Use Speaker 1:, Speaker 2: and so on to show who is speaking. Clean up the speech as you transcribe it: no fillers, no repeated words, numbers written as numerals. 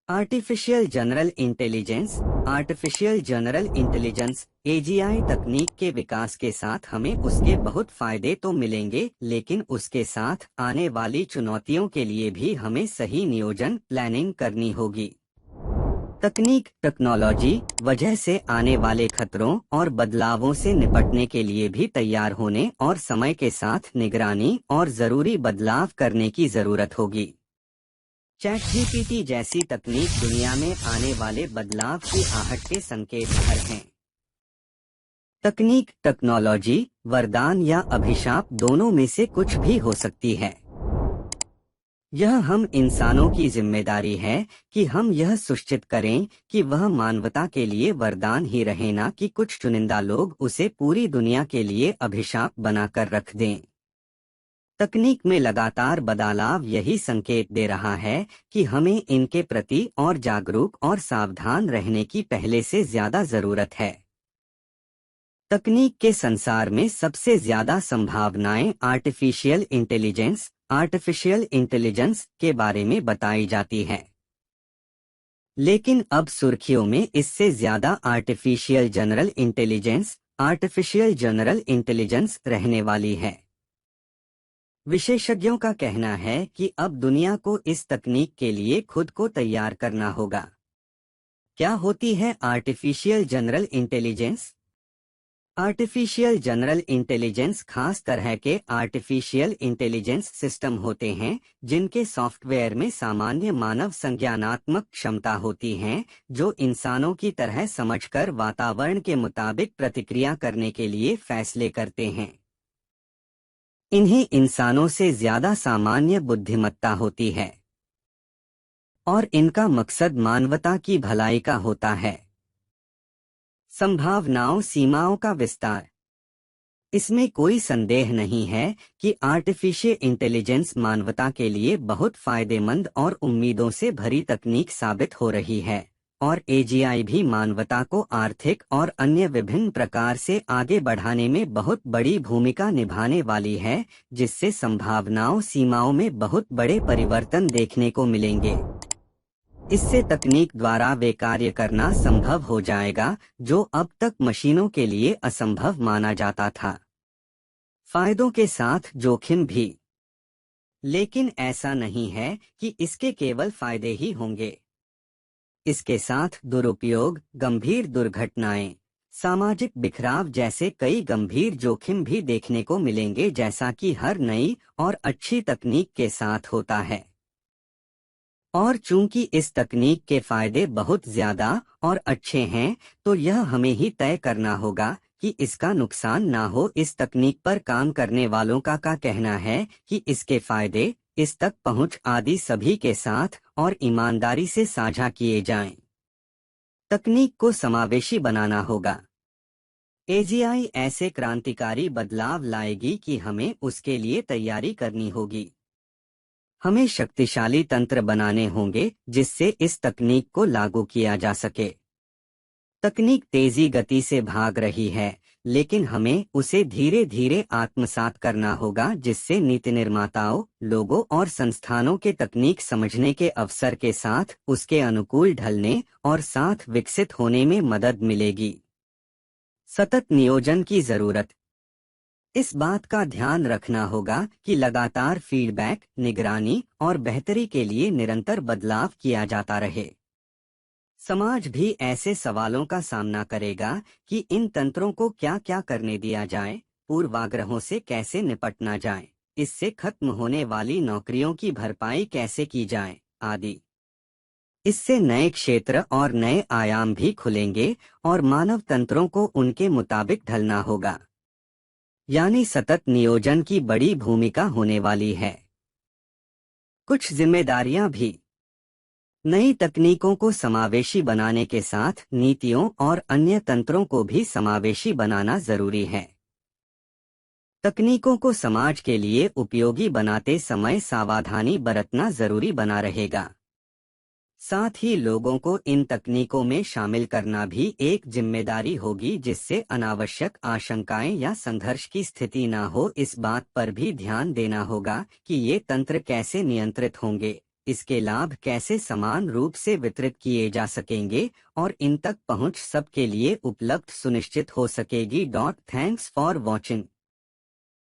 Speaker 1: Artificial general intelligence AGI तकनीक के विकास के साथ हमें उसके बहुत फायदे तो मिलेंगे, लेकिन उसके साथ आने वाली चुनौतियों के लिए भी हमें सही नियोजन प्लानिंग करनी होगी। टेक्नोलॉजी वजह से आने वाले खतरों और बदलावों से निपटने के लिए भी तैयार होने और समय के साथ निगरानी और जरूरी बदलाव करने की जरूरत होगी। चैट जीपीटी जैसी तकनीक दुनिया में आने वाले बदलाव की आहट के संकेत भर हैं। टेक्नोलॉजी वरदान या अभिशाप दोनों में से कुछ भी हो सकती है। यह हम इंसानों की जिम्मेदारी है कि हम यह सुनिश्चित करें कि वह मानवता के लिए वरदान ही रहे, न कि कुछ चुनिंदा लोग उसे पूरी दुनिया के लिए अभिशाप बनाकर रख दें। तकनीक में लगातार बदलाव यही संकेत दे रहा है कि हमें इनके प्रति और जागरूक और सावधान रहने की पहले से ज्यादा जरूरत है। तकनीक के संसार में सबसे ज्यादा संभावनाएं आर्टिफिशियल इंटेलिजेंस के बारे में बताई जाती है, लेकिन अब सुर्खियों में इससे ज्यादा आर्टिफिशियल जनरल इंटेलिजेंस रहने वाली है। विशेषज्ञों का कहना है कि अब दुनिया को इस तकनीक के लिए खुद को तैयार करना होगा। क्या होती है artificial general intelligence? Artificial general intelligence खास तरह के आर्टिफिशियल इंटेलिजेंस सिस्टम होते हैं जिनके सॉफ्टवेयर में सामान्य मानव संज्ञानात्मक क्षमता होती है, जो इंसानों की तरह समझकर वातावरण के मुताबिक प्रतिक्रिया करने के लिए फैसले करते हैं। इन्हें इंसानों से ज्यादा सामान्य बुद्धिमत्ता होती है और इनका मकसद मानवता की भलाई का होता है। संभावनाओं सीमाओं का विस्तार। इसमें कोई संदेह नहीं है कि आर्टिफिशियल इंटेलिजेंस मानवता के लिए बहुत फायदेमंद और उम्मीदों से भरी तकनीक साबित हो रही है, और एजीआई भी मानवता को आर्थिक और अन्य विभिन्न प्रकार से आगे बढ़ाने में बहुत बड़ी भूमिका निभाने वाली है, जिससे संभावनाओं सीमाओं में बहुत बड़े परिवर्तन देखने को मिलेंगे। इससे तकनीक द्वारा वे कार्य करना संभव हो जाएगा जो अब तक मशीनों के लिए असंभव माना जाता था। फायदों के साथ जोखिम भी, लेकिन ऐसा नहीं है कि इसके केवल फायदे ही होंगे। इसके साथ दुरुपयोग, गंभीर दुर्घटनाएं, सामाजिक बिखराव जैसे कई गंभीर जोखिम भी देखने को मिलेंगे, जैसा कि हर नई और अच्छी तकनीक के साथ होता है। और चूंकि इस तकनीक के फायदे बहुत ज्यादा और अच्छे हैं, तो यह हमें ही तय करना होगा कि इसका नुकसान ना हो। इस तकनीक पर काम करने वालों का कहना है कि इसके फायदे, इस तक पहुंच आदि सभी के साथ और ईमानदारी से साझा किए जाएं। तकनीक को समावेशी बनाना होगा। एजीआई ऐसे क्रांतिकारी बदलाव लाएगी कि हमें उसके लिए तैयारी करनी होगी। हमें शक्तिशाली तंत्र बनाने होंगे जिससे इस तकनीक को लागू किया जा सके। तकनीक तेजी गति से भाग रही है, लेकिन हमें उसे धीरे धीरे आत्मसात करना होगा, जिससे नीति निर्माताओं, लोगों और संस्थानों के तकनीक समझने के अवसर के साथ उसके अनुकूल ढलने और साथ विकसित होने में मदद मिलेगी। सतत नियोजन की जरूरत। इस बात का ध्यान रखना होगा कि लगातार फीडबैक, निगरानी और बेहतरी के लिए निरंतर बदलाव किया जाता रहे। समाज भी ऐसे सवालों का सामना करेगा कि इन तंत्रों को क्या क्या करने दिया जाए, पूर्वाग्रहों से कैसे निपटना जाए, इससे खत्म होने वाली नौकरियों की भरपाई कैसे की जाए आदि। इससे नए क्षेत्र और नए आयाम भी खुलेंगे और मानव तंत्रों को उनके मुताबिक ढलना होगा। यानी सतत नियोजन की बड़ी भूमिका होने वाली है। कुछ जिम्मेदारियां भी। नई तकनीकों को समावेशी बनाने के साथ नीतियों और अन्य तंत्रों को भी समावेशी बनाना जरूरी है। तकनीकों को समाज के लिए उपयोगी बनाते समय सावधानी बरतना जरूरी बना रहेगा। साथ ही लोगों को इन तकनीकों में शामिल करना भी एक जिम्मेदारी होगी, जिससे अनावश्यक आशंकाएं या संघर्ष की स्थिति ना हो। इस बात पर भी ध्यान देना होगा कि ये तंत्र कैसे नियंत्रित होंगे, इसके लाभ कैसे समान रूप से वितरित किए जा सकेंगे और इन तक पहुंच सबके लिए उपलब्ध सुनिश्चित हो सकेगी। Thanks for watching.